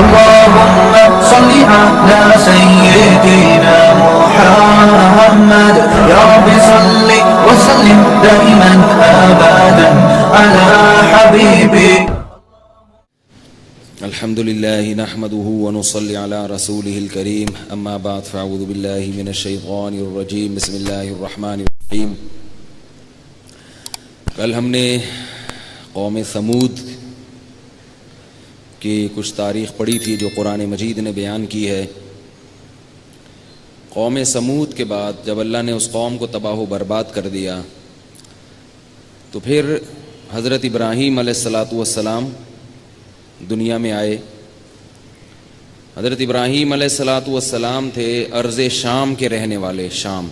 اللهم صل على سيدنا محمد يا رب صل وسلم دائما أبدا على حبيبك. الحمد لله نحمده ونصلي على رسوله الكريم اما بعد فاعوذ بالله من الشیطان الرجیم بسم اللہ الرحمن الرحیم. کل ہم نے قوم ثمود کی کچھ تاریخ پڑھی تھی جو قرآن مجید نے بیان کی ہے. قوم ثمود کے بعد جب اللہ نے اس قوم کو تباہ و برباد کر دیا تو پھر حضرت ابراہیم علیہ السلام دنیا میں آئے. حضرت ابراہیم علیہ السلام تھے ارض شام کے رہنے والے. شام،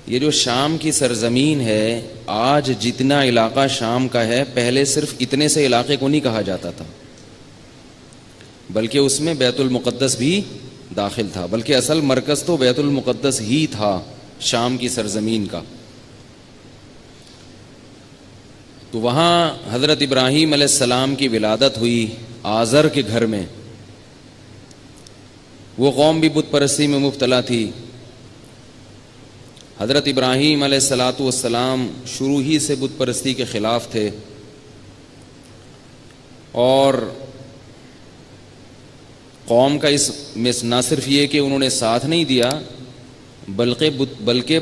یہ جو شام کی سرزمین ہے، آج جتنا علاقہ شام کا ہے پہلے صرف اتنے سے علاقے کو نہیں کہا جاتا تھا، بلکہ اس میں بیت المقدس بھی داخل تھا، بلکہ اصل مرکز تو بیت المقدس ہی تھا شام کی سرزمین کا. تو وہاں حضرت ابراہیم علیہ السلام کی ولادت ہوئی آزر کے گھر میں. وہ قوم بھی بت پرستی میں مبتلا تھی. حضرت ابراہیم علیہ السلام شروع ہی سے بت پرستی کے خلاف تھے، اور قوم کا اس میں نہ صرف یہ کہ انہوں نے ساتھ نہیں دیا بلکہ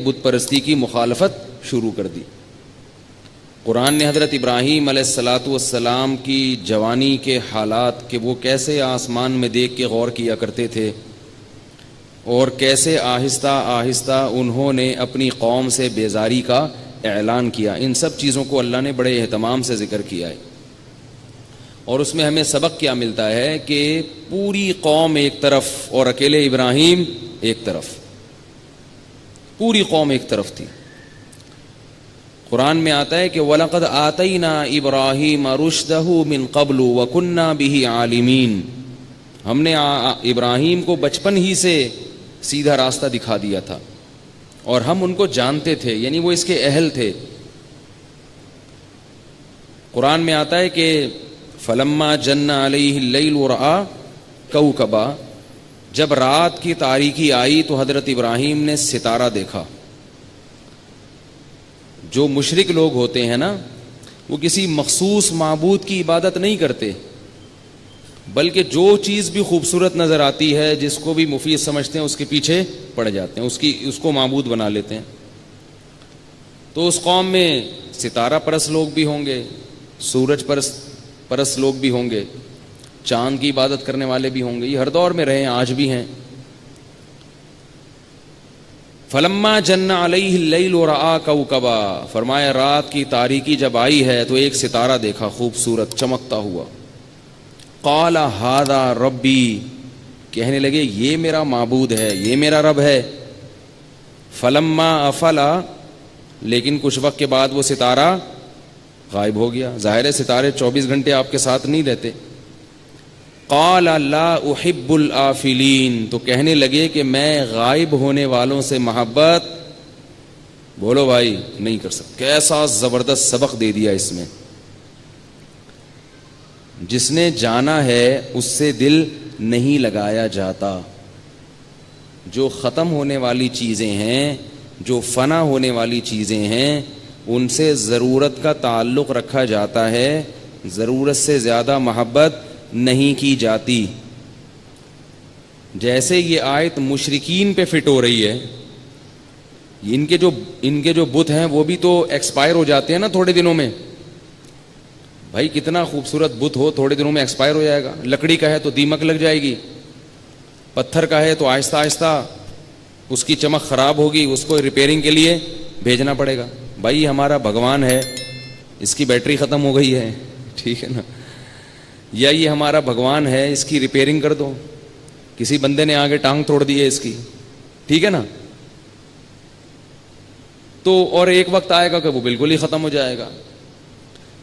بت پرستی کی مخالفت شروع کر دی. قرآن نے حضرت ابراہیم علیہ السلام کی جوانی کے حالات کہ وہ کیسے آسمان میں دیکھ کے غور کیا کرتے تھے اور کیسے آہستہ آہستہ انہوں نے اپنی قوم سے بیزاری کا اعلان کیا، ان سب چیزوں کو اللہ نے بڑے اہتمام سے ذکر کیا ہے. اور اس میں ہمیں سبق کیا ملتا ہے کہ پوری قوم ایک طرف اور اکیلے ابراہیم ایک طرف، پوری قوم ایک طرف تھی. قرآن میں آتا ہے کہ وَلَقَدْ آتَيْنَا إِبْرَاهِيمَ رُشْدَهُ مِنْ قَبْلُ وَكُنَّا بِهِ عَالِمِينَ. ہم نے ابراہیم کو بچپن ہی سے سیدھا راستہ دکھا دیا تھا اور ہم ان کو جانتے تھے، یعنی وہ اس کے اہل تھے. قرآن میں آتا ہے کہ فَلَمَّا جَنَّ عَلَيْهِ اللَّيْلُ رَأَى كَوْكَبًا. جب رات کی تاریکی آئی تو حضرت ابراہیم نے ستارہ دیکھا. جو مشرک لوگ ہوتے ہیں نا، وہ کسی مخصوص معبود کی عبادت نہیں کرتے، بلکہ جو چیز بھی خوبصورت نظر آتی ہے، جس کو بھی مفید سمجھتے ہیں، اس کے پیچھے پڑ جاتے ہیں، اس کو معبود بنا لیتے ہیں. تو اس قوم میں ستارہ پرست لوگ بھی ہوں گے، سورج پرست لوگ بھی ہوں گے، چاند کی عبادت کرنے والے بھی ہوں گے. یہ ہر دور میں رہے ہیں، آج بھی ہیں. فلما جن علیہ اللیل رآ کوکبا، فرمایا رات کی تاریکی جب آئی ہے تو ایک ستارہ دیکھا خوبصورت چمکتا ہوا. قال ھذا ربی، کہنے لگے یہ میرا معبود ہے، یہ میرا رب ہے. فلما افلا، لیکن کچھ وقت کے بعد وہ ستارہ غائب ہو گیا. ظاہر ہے ستارے 24 گھنٹے آپ کے ساتھ نہیں رہتے. قال لا احب الآفلین، تو کہنے لگے کہ میں غائب ہونے والوں سے محبت، بولو بھائی، نہیں کر سکتا. کیسا زبردست سبق دے دیا اس میں. جس نے جانا ہے اس سے دل نہیں لگایا جاتا. جو ختم ہونے والی چیزیں ہیں، جو فنا ہونے والی چیزیں ہیں، ان سے ضرورت کا تعلق رکھا جاتا ہے، ضرورت سے زیادہ محبت نہیں کی جاتی. جیسے یہ آیت مشرکین پہ فٹ ہو رہی ہے. ان کے جو بت ہیں وہ بھی تو ایکسپائر ہو جاتے ہیں نا تھوڑے دنوں میں. بھائی کتنا خوبصورت بت ہو، تھوڑے دنوں میں ایکسپائر ہو جائے گا. لکڑی کا ہے تو دیمک لگ جائے گی، پتھر کا ہے تو آہستہ آہستہ اس کی چمک خراب ہوگی، اس کو ریپیئرنگ کے لیے بھیجنا پڑے گا. بھائی ہمارا بھگوان ہے، اس کی بیٹری ختم ہو گئی ہے، ٹھیک ہے نا، یا یہ ہمارا بھگوان ہے، اس کی ریپیئرنگ کر دو. کسی بندے نے آگے ٹانگ توڑ دی ہے اس کی، ٹھیک ہے نا. تو اور ایک وقت آئے گا کہ وہ بالکل ہی ختم ہو جائے گا.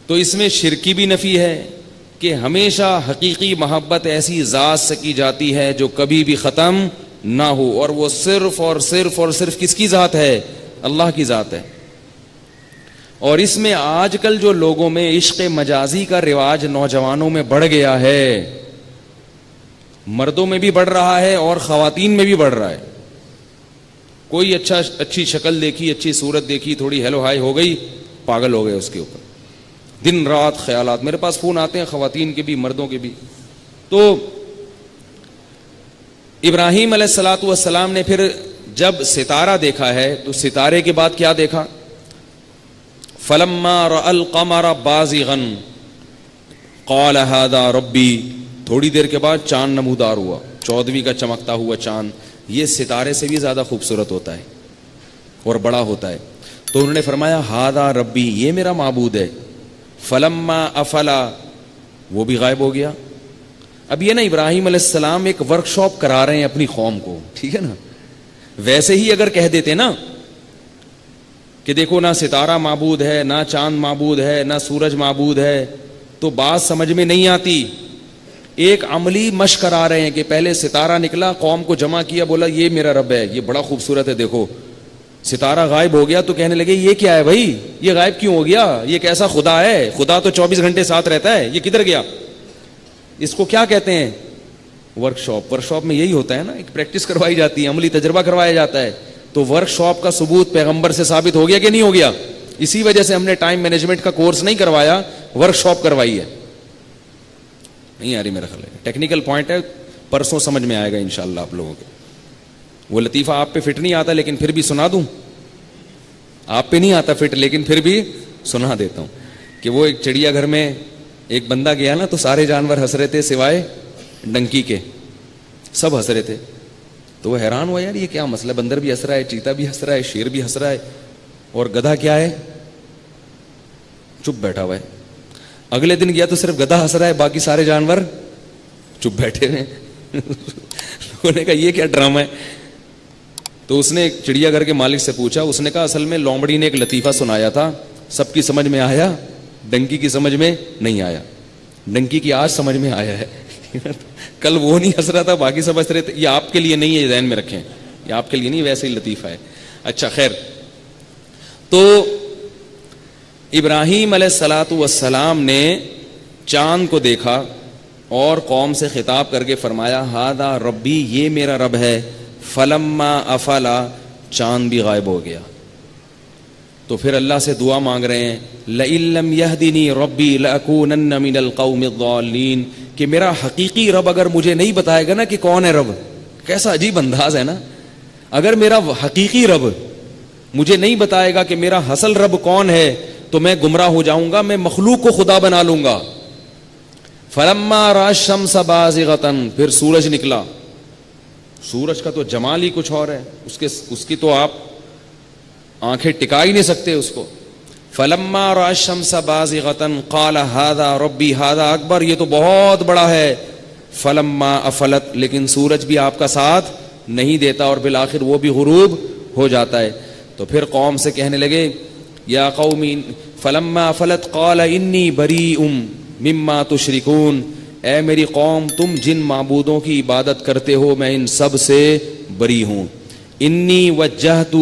تو اس میں شرکی بھی نفی ہے کہ ہمیشہ حقیقی محبت ایسی ذات سے کی جاتی ہے جو کبھی بھی ختم نہ ہو، اور وہ صرف اور صرف اور صرف کس کی ذات ہے؟ اللہ کی ذات ہے. اور اس میں آج کل جو لوگوں میں عشق مجازی کا رواج نوجوانوں میں بڑھ گیا ہے، مردوں میں بھی بڑھ رہا ہے اور خواتین میں بھی بڑھ رہا ہے. کوئی اچھی شکل دیکھی, اچھی صورت دیکھی, تھوڑی ہیلو ہائی ہو گئی, پاگل ہو گئے اس کے اوپر, دن رات خیالات. میرے پاس فون آتے ہیں خواتین کے بھی مردوں کے بھی. تو ابراہیم علیہ الصلوۃ والسلام نے پھر جب ستارہ دیکھا ہے تو ستارے کے بعد کیا دیکھا؟ فلما رأى القمر بازغا قال هذا ربی. تھوڑی دیر کے بعد چاند نمودار ہوا, 14ویں کا چمکتا ہوا چاند. یہ ستارے سے بھی زیادہ خوبصورت ہوتا ہے اور بڑا ہوتا ہے. تو انہوں نے فرمایا هذا ربی, یہ میرا معبود ہے. فلما افلا, وہ بھی غائب ہو گیا. اب یہ نا ابراہیم علیہ السلام ایک ورک شاپ کرا رہے ہیں اپنی قوم کو, ٹھیک ہے نا. ویسے ہی اگر کہہ دیتے نا کہ دیکھو نہ ستارہ معبود ہے, نہ چاند معبود ہے, نہ سورج معبود ہے, تو بات سمجھ میں نہیں آتی. ایک عملی مشق کرا رہے ہیں کہ پہلے ستارہ نکلا, قوم کو جمع کیا, بولا یہ میرا رب ہے, یہ بڑا خوبصورت ہے, دیکھو. ستارہ غائب ہو گیا تو کہنے لگے یہ کیا ہے بھائی, یہ غائب کیوں ہو گیا, یہ کیسا خدا ہے, خدا تو 24 گھنٹے ساتھ رہتا ہے, یہ کدھر گیا. اس کو کیا کہتے ہیں؟ Work shop. ورک شاپ میں یہی ہوتا ہے نا, ایک پریکٹس کروائی جاتی ہے, عملی تجربہ کروایا جاتا ہے. تو ورک شاپ کا ثبوت پیغمبر سے ثابت ہو گیا کہ نہیں ہو گیا؟ اسی وجہ سے ہم نے ٹائم مینجمنٹ کا کورس نہیں کروایا, ورک شاپ کروائی ہے. نہیں آ رہی میرا خیال ہے, ٹیکنیکل پوائنٹ ہے, پرسوں سمجھ میں آئے گا انشاءاللہ آپ لوگوں کے. وہ لطیفہ آپ پہ فٹ نہیں آتا لیکن پھر بھی سنا دوں. آپ پہ نہیں آتا فٹ لیکن پھر بھی سنا دیتا ہوں کہ وہ ایک چڑیا گھر میں ایک بندہ گیا نا, تو سارے جانور ہنس رہے تھے سوائے ڈنکی کے, سب ہنس رہے تھے. تو وہ حیران ہوا, یار یہ کیا مسئلہ, بندر بھی ہنس رہا ہے, چیتا بھی ہنس رہا ہے, شیر بھی ہنس رہا ہے, اور گدھا کیا ہے, چپ بیٹھا ہوا ہے. اگلے دن گیا تو صرف گدھا ہنس رہا ہے, باقی سارے جانور چپ بیٹھے ہوئے. لوگوں نے کہا یہ کیا ڈرامہ ہے. تو اس نے چڑیا گھر کے مالک سے پوچھا, اس نے کہا اصل میں لومڑی نے ایک لطیفہ سنایا تھا, سب کی سمجھ میں آیا, ڈنکی کی سمجھ میں نہیں آیا. ڈنکی کی آج سمجھ میں آیا ہے. کل وہ نہیں ہنس رہا تھا, باقی سب ہنس رہے تھے. یہ آپ کے لیے نہیں ہے, یہ ذہن میں رکھیں, یہ آپ کے لیے نہیں, ویسے ہی لطیفہ ہے. اچھا خیر. تو ابراہیم علیہ الصلوۃ والسلام نے چاند کو دیکھا اور قوم سے خطاب کر کے فرمایا ہذا ربی, یہ میرا رب ہے. فلما افلا, چاند بھی غائب ہو گیا. تو پھر اللہ سے دعا مانگ رہے ہیں لئن لم یہدنی ربی لأکونن من القوم الضالین, کہ میرا حقیقی رب اگر مجھے نہیں بتائے گا نا کہ کون ہے رب. کیسا عجیب انداز ہے نا, اگر میرا حقیقی رب مجھے نہیں بتائے گا کہ میرا اصل رب کون ہے تو میں گمراہ ہو جاؤں گا, میں مخلوق کو خدا بنا لوں گا. فلما رأى الشمس بازغۃ, پھر سورج نکلا. سورج کا تو جمال ہی کچھ اور ہے, اس کی تو آپ آنکھیں ٹکا ہی نہیں سکتے اس کو. فلما رأى الشمس بازغۃ قال هذا ربی هذا اکبر, یہ تو بہت بڑا ہے. فلما افلت, لیکن سورج بھی آپ کا ساتھ نہیں دیتا اور بالآخر وہ بھی غروب ہو جاتا ہے. تو پھر قوم سے کہنے لگے یا قوم فلما افلت قال انی بریء مما تشرکون, اے میری قوم تم جن معبودوں کی عبادت کرتے ہو میں ان سب سے بری ہوں. انی وجہت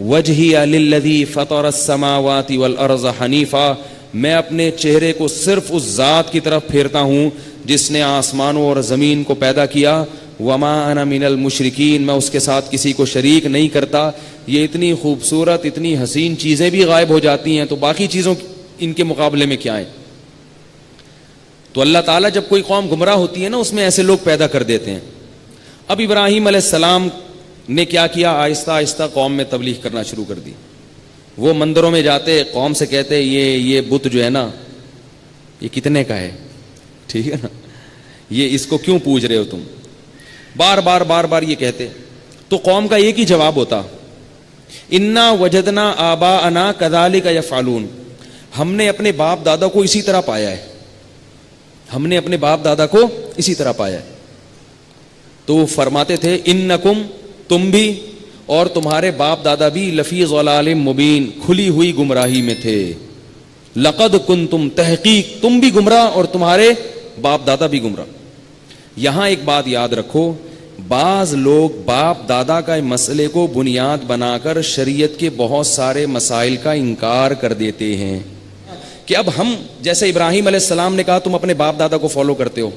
وجہی للذی فطر السماوات والارض حنیفا, میں اپنے چہرے کو صرف اس ذات کی طرف پھیرتا ہوں جس نے آسمانوں اور زمین کو پیدا کیا. وما انا من المشرکین, میں اس کے ساتھ کسی کو شریک نہیں کرتا. یہ اتنی خوبصورت اتنی حسین چیزیں بھی غائب ہو جاتی ہیں تو باقی چیزوں ان کے مقابلے میں کیا ہیں. تو اللہ تعالیٰ جب کوئی قوم گمراہ ہوتی ہے نا اس میں ایسے لوگ پیدا کر دیتے ہیں. اب ابراہیم علیہ السلام نے کیا کیا, آہستہ آہستہ قوم میں تبلیغ کرنا شروع کر دی. وہ مندروں میں جاتے, قوم سے کہتے یہ بت جو ہے نا یہ کتنے کا ہے, ٹھیک ہے نا, یہ اس کو کیوں پوچھ رہے ہو تم, بار بار یہ کہتے. تو قوم کا ایک ہی جواب ہوتا انا وجدنا آباءنا کذالک یفعلون, ہم نے اپنے باپ دادا کو اسی طرح پایا ہے, ہم نے اپنے باپ دادا کو اسی طرح پایا ہے. تو وہ فرماتے تھے انکم, تم بھی اور تمہارے باپ دادا بھی لفی ضلال مبین, کھلی ہوئی گمراہی میں تھے. لقد کنتم, تحقیق تم بھی گمراہ اور تمہارے باپ دادا بھی گمراہ. یہاں ایک بات یاد رکھو, بعض لوگ باپ دادا کا مسئلے کو بنیاد بنا کر شریعت کے بہت سارے مسائل کا انکار کر دیتے ہیں کہ اب ہم, جیسے ابراہیم علیہ السلام نے کہا تم اپنے باپ دادا کو فالو کرتے ہو,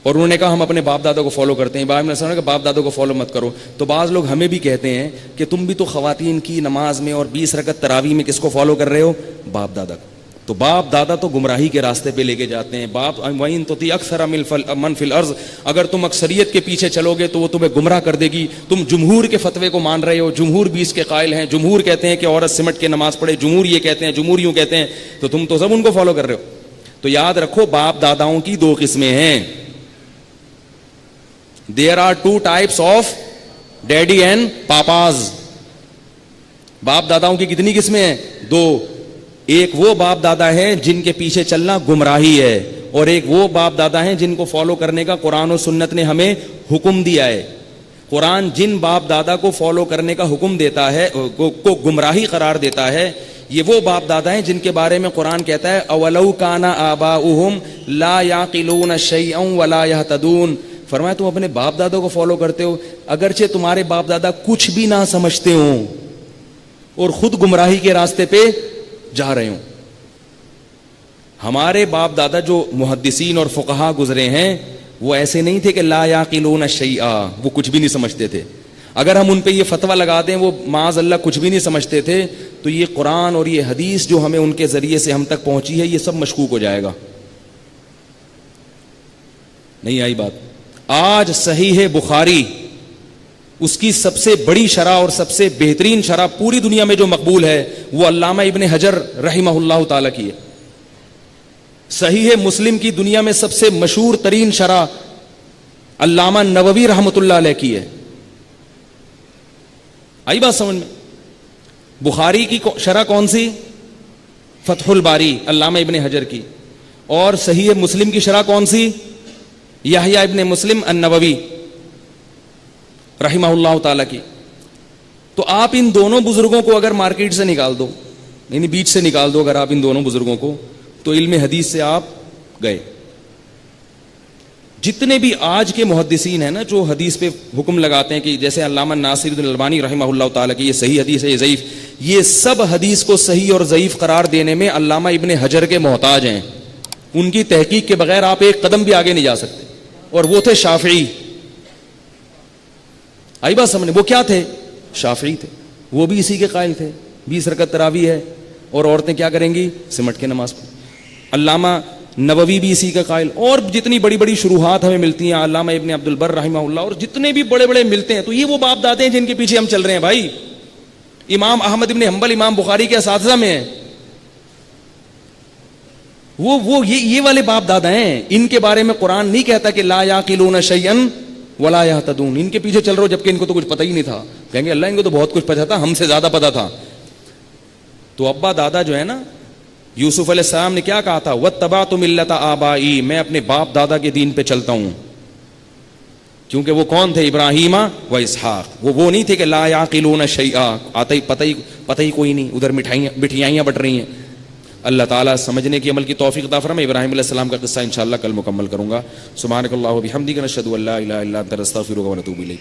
اور انہوں نے کہا ہم اپنے باپ دادا کو فالو کرتے ہیں. ابراہیم علیہ السلام نے کہا باپ دادا کو فالو مت کرو. تو بعض لوگ ہمیں بھی کہتے ہیں کہ تم بھی تو خواتین کی نماز میں اور 20 رکعت تراویح میں کس کو فالو کر رہے ہو؟ باپ دادا کو. تو باپ دادا تو گمراہی کے راستے پہ لے کے جاتے ہیں. باپ وَإِن تُطِعْ أَكْثَرَ مَنْ فِي الْأَرْضِ، اگر تم اکثریت کے پیچھے چلو گے تو وہ تمہیں گمراہ کر دے گی. تم جمہور کے فتوے کو مان رہے ہو، جمہور 20 کے قائل ہیں، جمہور کہتے ہیں کہ عورت سمٹ کے نماز پڑھے، جمہور یہ کہتے ہیں، جمہور یوں کہتے ہیں، تو تم تو سب ان کو فالو کر رہے ہو. تو یاد رکھو باپ داداؤں کی 2 قسمیں ہیں. There are 2 types of daddy and papas. باپ داداؤں کی کتنی قسمیں ہیں؟ 2. ایک وہ باپ دادا ہیں جن کے پیچھے چلنا گمراہی ہے، اور ایک وہ باپ دادا ہیں جن کو فالو کرنے کا قرآن و سنت نے ہمیں حکم دیا ہے. قرآن جن باپ دادا کو فالو کرنے کا حکم دیتا ہے، کو گمراہی قرار دیتا ہے، یہ وہ باپ دادا ہیں جن کے بارے میں قرآن کہتا ہے اولو کان آباؤہم لا یعقلون شیئا ولا یہتدون. فرمایا تم اپنے باپ دادا کو فالو کرتے ہو اگرچہ تمہارے باپ دادا کچھ بھی نہ سمجھتے ہوں اور خود گمراہی کے راستے پہ جا رہے ہوں. ہمارے باپ دادا جو محدثین اور فقہا گزرے ہیں وہ ایسے نہیں تھے کہ لا یعقلون شیئا، وہ کچھ بھی نہیں سمجھتے تھے. اگر ہم ان پہ یہ فتویٰ لگا دیں وہ معاذ اللہ کچھ بھی نہیں سمجھتے تھے تو یہ قرآن اور یہ حدیث جو ہمیں ان کے ذریعے سے ہم تک پہنچی ہے یہ سب مشکوک ہو جائے گا. نہیں آئی بات؟ آج صحیح بخاری اس کی سب سے بڑی شرح اور سب سے بہترین شرح پوری دنیا میں جو مقبول ہے وہ علامہ ابن حجر رحمہ اللہ تعالی کی ہے. صحیح مسلم کی دنیا میں سب سے مشہور ترین شرح علامہ نووی رحمۃ اللہ علیہ کی ہے. آئی بات سمجھ میں؟ بخاری کی شرح کون سی؟ فتح الباری علامہ ابن حجر کی. اور صحیح مسلم کی شرح کون سی؟ یحییٰ ابن مسلم النووی رحمہ اللہ تعالی کی. تو آپ ان دونوں بزرگوں کو اگر مارکیٹ سے نکال دو، یعنی بیچ سے نکال دو اگر آپ ان دونوں بزرگوں کو، تو علم حدیث سے آپ گئے. جتنے بھی آج کے محدثین ہیں نا جو حدیث پہ حکم لگاتے ہیں کہ جیسے علامہ ناصر الدین الالبانی رحمہ اللہ تعالیٰ کی یہ صحیح حدیث ہے یہ ضعیف، یہ سب حدیث کو صحیح اور ضعیف قرار دینے میں علامہ ابن حجر کے محتاج ہیں. ان کی تحقیق کے بغیر آپ ایک قدم بھی آگے نہیں جا سکتے. اور وہ تھے شافعی. آئی بات سمجھنے؟ وہ کیا تھے؟ شافعی تھے. وہ بھی اسی کے قائل تھے 20 رکعت تراویح ہے اور عورتیں کیا کریں گی؟ سمٹ کے نماز پڑھیں. علامہ نووی بھی اسی کا قائل. اور جتنی بڑی بڑی شروحات ہمیں ملتی ہیں علامہ ابن عبد البر رحمہ اللہ اور جتنے بھی بڑے بڑے ملتے ہیں تو یہ وہ باپ دادے ہیں جن کے پیچھے ہم چل رہے ہیں بھائی. امام احمد ابن حنبل امام بخاری کے اساتذہ میں ہیں. وہ یہ والے باپ دادا ہیں. ان کے بارے میں قرآن نہیں کہتا کہ لا یعقلون شیئا ولا یہتدون. ان کے پیچھے چل رہے ہو جبکہ ان کو تو کچھ پتہ ہی نہیں تھا. کہیں گے اللہ ان کو تو بہت کچھ پتا تھا، ہم سے زیادہ پتا تھا. تو ابا دادا جو ہے نا، یوسف علیہ السلام نے کیا کہا تھا؟ واتبعت ملت آبائی، میں اپنے باپ دادا کے دین پہ چلتا ہوں. کیونکہ وہ کون تھے؟ ابراہیم و اسحاق. وہ نہیں تھے کہ لا یعقلون شیئا، آتا ہی پتہ ہی کوئی نہیں، ادھر مٹھائیاں بٹ رہی ہیں. اللہ تعالیٰ سمجھنے کی عمل کی توفیق عطا فرمائے. ابراہیم علیہ السلام کا قصہ انشاءاللہ کل مکمل کروں گا. سبحانک اللہم و بحمدک، نشہد ان لا الہ الا انت، نستغفرک و نتوب الیک.